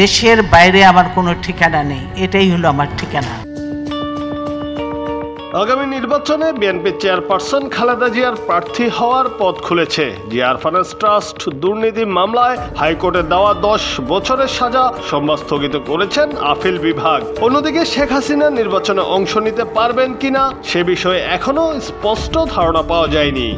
দেশের বাইরে আমার কোনো ঠিকানা নেই, এটাই হলো আমার ঠিকানা। আগামী নির্বাচনে বিএনপি চেয়ারপারসন খালেদা জিয়ার প্রার্থী হওয়ার পথ খুলেছে। জিয়ার ফাইন্যান্স ট্রাস্ট দুর্নীতি মামলায় হাইকোর্টে দেওয়া 10 বছরের সাজা সোমবার স্থগিত করেছেন আপিল বিভাগ। অন্যদিকে শেখ হাসিনা নির্বাচনে অংশ নিতে পারবেন কিনা সে বিষয়ে এখনো স্পষ্ট ধারণা পাওয়া যায়নি।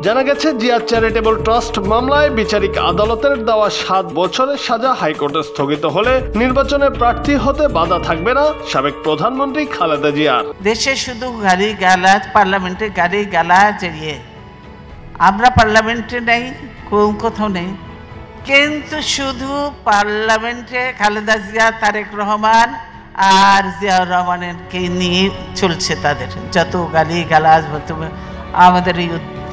জানা গেছে, জিয়া চ্যারিটেবল ট্রাস্ট মামলায় বিচারিক আদালতের দেওয়া 7 বছরের সাজা হাইকোর্টে স্থগিত হলে নির্বাচনে প্রার্থী হতে বাধা থাকবে না সাবেক প্রধানমন্ত্রী খালেদা জিয়ার। দেশে শুধু গাড়ি গালাজ, পার্লামেন্টে গাড়ি গালাজ এড়িয়ে আমরা পার্লামেন্টে নেই, কোথাও নেই, কিন্তু শুধু পার্লামেন্টে খালেদা জিয়া, তারেক রহমান আর জিয়াউর রহমানকে নিয়ে চলছে তাদের যত গালি গালাজ আমাদের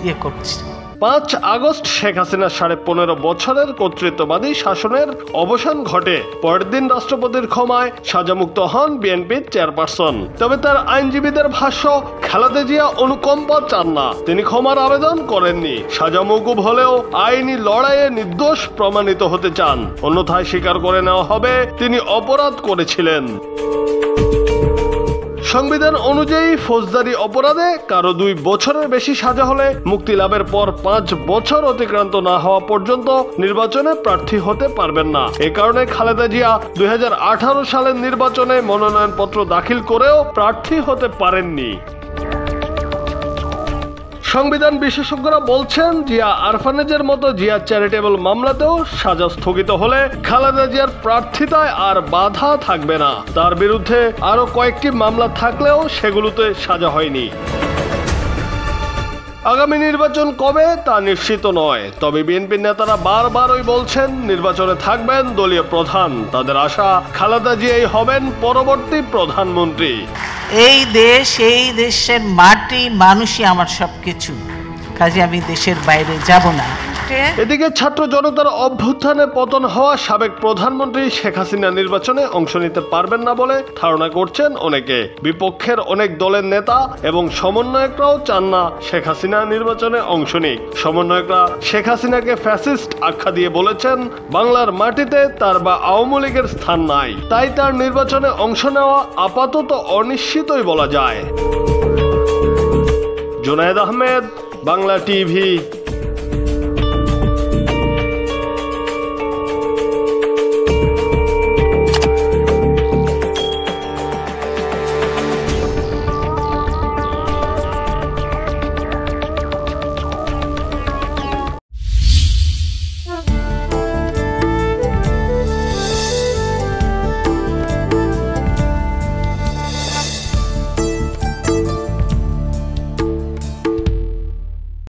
ইয়ে করছে। 5 আগস্ট শেখ হাসিনার 15.5 বছরের কর্তৃত্ববাদী শাসনের অবসান ঘটে। পরের দিন রাষ্ট্রপতির ক্ষমায় সাজামুক্ত হন বিএনপির চেয়ারপারসন। তবে তার আইনজীবীদের ভাষ্য, খালেদা জিয়া অনুকম্পা চান না, তিনি ক্ষমার আবেদন করেননি। সাজা মওকুফ হলেও আইনি লড়াইয়ে নির্দোষ প্রমাণিত হতে চান, অন্যথায় স্বীকার করে নেওয়া হবে তিনি অপরাধ করেছিলেন। সংবিধান অনুযায়ী ফৌজদারি অপরাধে কারো 2 বছরের বেশি সাজা হলে মুক্তি লাভের পর 5 বছর অতিক্রান্ত না হওয়া পর্যন্ত নির্বাচনে প্রার্থী হতে পারবেন না। এ কারণে খালেদা জিয়া 2018 সালের নির্বাচনে মনোনয়নপত্র দাখিল করেও প্রার্থী হতে পারেননি। সংবিধান বিশেষজ্ঞরা বলছেন, জিয়া আরফানেজের মতো জিয়া চ্যারিটেবল মামলাতেও সাজা স্থগিত হলে খালেদা জিয়ার প্রার্থিতায় আর বাধা থাকবে না। তার বিরুদ্ধে আরো কয়েকটি মামলা থাকলেও সেগুলোতে সাজা হয়নি। আগামী নির্বাচন কবে তা নিশ্চিত নয়, তবে বিএনপির নেতারা বারবারই বলছেন নির্বাচনে থাকবেন দলীয় প্রধান। তাদের আশা, খালেদা জিয়াই হবেন পরবর্তী প্রধানমন্ত্রী। এই দেশ, এই দেশের মাটি মানুষই আমার সবকিছু, কাজে আমি দেশের বাইরে যাব না। এদিকে ছাত্র জনতার অভ্যুত্থানে পতন হওয়া সাবেক প্রধানমন্ত্রী শেখ হাসিনা নির্বাচনে অংশ নিতে পারবেন না বলে ধারণা করছেন অনেকে। বিপক্ষের অনেক দলের নেতা এবং সমন্বয়করাও চান না শেখ হাসিনা নির্বাচনে অংশ নিক। সমন্বয়করা শেখ হাসিনাকে ফ্যাসিস্ট আখ্যা দিয়ে বলেছেন, বাংলার মাটিতে তার বা আওয়ামী লীগের স্থান নাই, তাই তার নির্বাচনে অংশ নেওয়া আপাতত অনিশ্চিতই বলা যায়। জুনায়েদ আহমেদ, বাংলা টিভি।